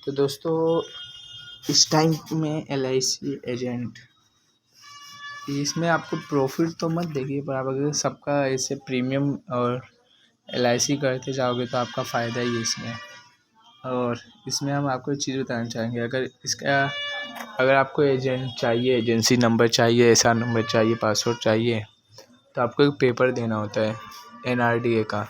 तो दोस्तों, इस टाइम में LIC एजेंट, इसमें आपको प्रॉफिट तो मत देखिए, पर आप अगर सबका ऐसे प्रीमियम और LIC करते जाओगे तो आपका फ़ायदा ही है इसमें। और इसमें हम आपको एक चीज़ बताना चाहेंगे, अगर आपको एजेंट चाहिए, एजेंसी नंबर चाहिए, SR नंबर चाहिए, पासवर्ड चाहिए, तो आपको एक पेपर देना होता है NRDA का।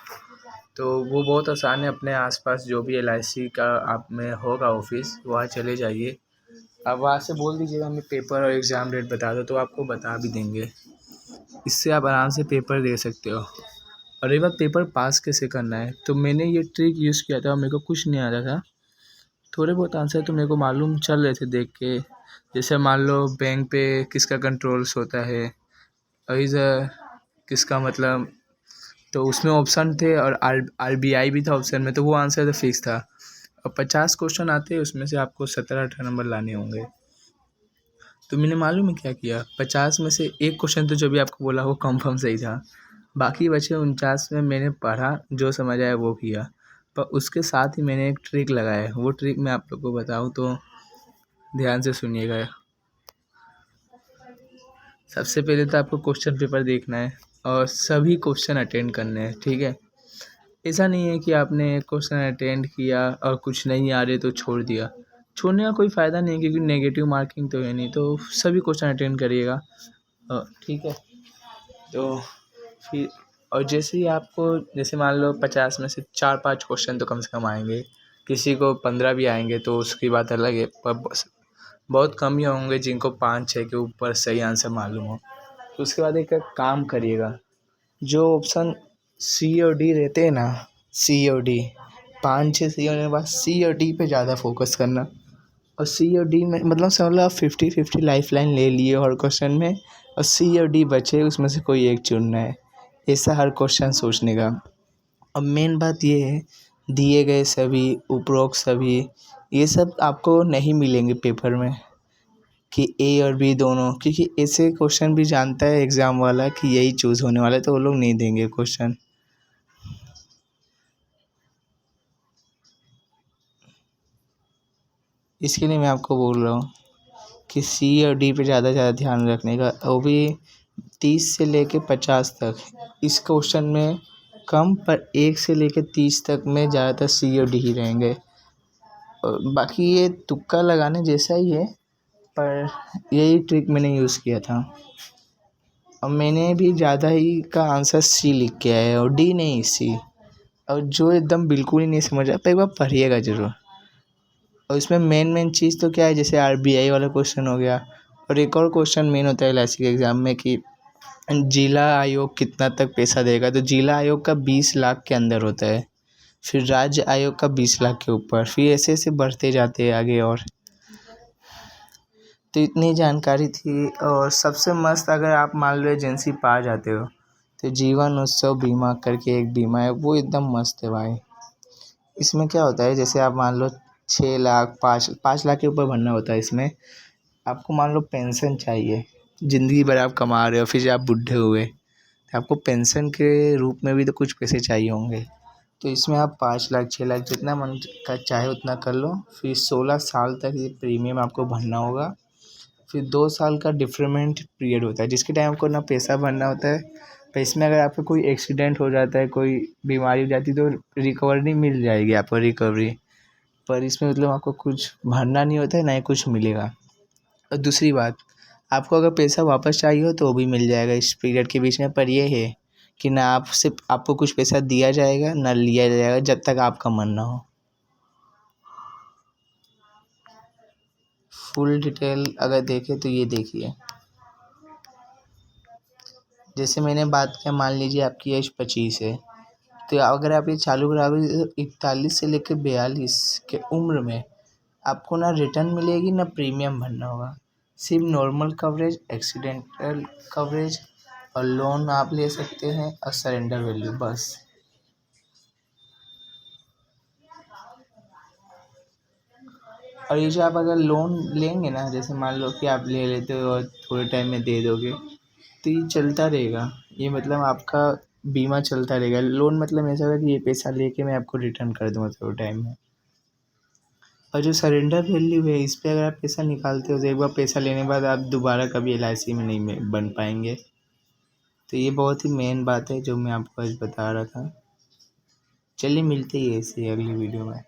तो वो बहुत आसान है। अपने आसपास जो भी LIC का आप में होगा ऑफिस, वहाँ चले जाइए। आप वहाँ से बोल दीजिएगा हमें पेपर और एग्ज़ाम डेट बता दो, तो आपको बता भी देंगे। इससे आप आराम से पेपर दे सकते हो। और एक बार पेपर पास कैसे करना है, तो मैंने ये ट्रिक यूज़ किया था, मेरे को कुछ नहीं आता था। थोड़े बहुत आंसर तो मेरे को मालूम चल रहे थे देख के। जैसे मान लो बैंक पे किसका कंट्रोल्स होता है, इधर किसका मतलब, तो उसमें ऑप्शन थे और RBI भी था ऑप्शन में, तो वो आंसर तो फिक्स था। और 50 क्वेश्चन आते हैं, उसमें से आपको 17-18 नंबर लाने होंगे। तो मैंने मालूम है क्या किया, 50 में से एक क्वेश्चन तो जो भी आपको बोला वो कंफर्म सही था। बाकी बचे 49 में मैंने पढ़ा, जो समझ आया वो किया। पर उसके साथ ही मैंने एक ट्रिक लगाया, वो ट्रिक मैं आप लोग को बताऊँ तो ध्यान से सुनिएगा। सबसे पहले तो आपको क्वेश्चन पेपर देखना है और सभी क्वेश्चन अटेंड करने हैं, ठीक है। ऐसा नहीं है कि आपने एक क्वेश्चन अटेंड किया और कुछ नहीं आ रहे तो छोड़ दिया। छोड़ने का कोई फ़ायदा नहीं है, क्योंकि नेगेटिव मार्किंग तो है नहीं। तो सभी क्वेश्चन अटेंड करिएगा, ठीक है। तो फिर और जैसे ही आपको, जैसे मान लो 50 में से 4-5 क्वेश्चन तो कम से कम आएंगे, किसी को 15 भी आएंगे तो उसकी बात अलग है। पर बहुत कम ही होंगे जिनको 5-6 के ऊपर सही आंसर मालूम हो। तो उसके बाद एक काम करिएगा, जो ऑप्शन C और D रहते हैं ना, C और D, 5-6 C होने के बाद C और D पे ज़्यादा फोकस करना। और C और D में मतलब समझ लो आप 50-50 लाइफ लाइन ले लिए हर क्वेश्चन में, और C और D बचे, उसमें से कोई एक चुनना है। ऐसा हर क्वेश्चन सोचने का। अब मेन बात ये है, दिए गए सभी उपरोक्त सभी ये सब आपको नहीं मिलेंगे पेपर में, कि A और B दोनों, क्योंकि ऐसे क्वेश्चन भी जानता है एग्ज़ाम वाला कि यही चूज़ होने वाला है, तो वो लोग नहीं देंगे क्वेश्चन। इसके लिए मैं आपको बोल रहा हूँ कि C और D पे ज़्यादा ध्यान रखने का। वो भी 30 से लेके 50 तक इस क्वेश्चन में कम, पर 1 से लेके 30 तक में ज़्यादातर C और D ही रहेंगे। और बाकी ये तुक्का लगाने जैसा ही है, पर यही ट्रिक मैंने यूज़ किया था। और मैंने भी ज़्यादा ही का आंसर C लिख के आया है और D नहीं, C। और जो एकदम बिल्कुल ही नहीं समझ आता, एक बार पढ़िएगा ज़रूर। और इसमें मेन चीज़ तो क्या है, जैसे RBI वाला क्वेश्चन हो गया। और एक और क्वेश्चन मेन होता है LIC के एग्ज़ाम में कि जिला आयोग कितना तक पैसा देगा। तो जिला आयोग का 20 लाख के अंदर होता है, फिर राज्य आयोग का 20 लाख के ऊपर, फिर ऐसे ऐसे बढ़ते जाते हैं आगे। और तो इतनी जानकारी थी। और सबसे मस्त, अगर आप मान लो एजेंसी पा जाते हो, तो जीवन उत्सव बीमा करके एक बीमा है, वो एकदम मस्त है भाई। इसमें क्या होता है, जैसे आप मान लो 6 लाख 5 लाख के ऊपर भरना होता है। इसमें आपको मान लो पेंशन चाहिए, ज़िंदगी भर आप कमा रहे हो, फिर जब आप बूढ़े हुए तो आपको पेंशन के रूप में भी तो कुछ पैसे चाहिए होंगे। तो इसमें आप 5 लाख 6 लाख जितना मन का चाहे उतना कर लो। फिर 16 साल तक ये प्रीमियम आपको भरना होगा। फिर 2 साल का डिफरेंट पीरियड होता है, जिसके टाइम आपको ना पैसा भरना होता है। तो इसमें अगर आपका कोई एक्सीडेंट हो जाता है, कोई बीमारी हो जाती है, तो रिकवरी मिल जाएगी आपको, रिकवरी। पर इसमें मतलब आपको कुछ भरना नहीं होता है, ना ही कुछ मिलेगा। और दूसरी बात, आपको अगर पैसा वापस चाहिए हो तो वो भी मिल जाएगा इस पीरियड के बीच में। पर ये है कि ना आपको कुछ पैसा दिया जाएगा ना लिया जाएगा, जब तक आपका मन ना हो। फुल डिटेल अगर देखें तो ये देखिए, जैसे मैंने बात किया, मान लीजिए आपकी एज 25 है, तो अगर आप ये चालू कराओगे तो 41 से लेकर 42 के उम्र में आपको ना रिटर्न मिलेगी ना प्रीमियम भरना होगा। सिर्फ नॉर्मल कवरेज, एक्सीडेंटल कवरेज और लोन आप ले सकते हैं, और सरेंडर वैल्यू, बस। और ये जो आप अगर लोन लेंगे ना, जैसे मान लो कि आप ले लेते हो और थोड़े टाइम में दे दोगे, तो ये चलता रहेगा। ये मतलब आपका बीमा चलता रहेगा। लोन मतलब ऐसा होगा कि ये पैसा लेके मैं आपको रिटर्न कर दूँगा थोड़े टाइम में। और जो सरेंडर वैल्यू है इस पे अगर आप पैसा निकालते हो तो एक बार पैसा लेने के बाद आप दोबारा कभी LIC में नहीं बन पाएंगे। तो ये बहुत ही मेन बात है जो मैं आपको आज बता रहा था। चलिए मिलते ही ऐसे अगली वीडियो में।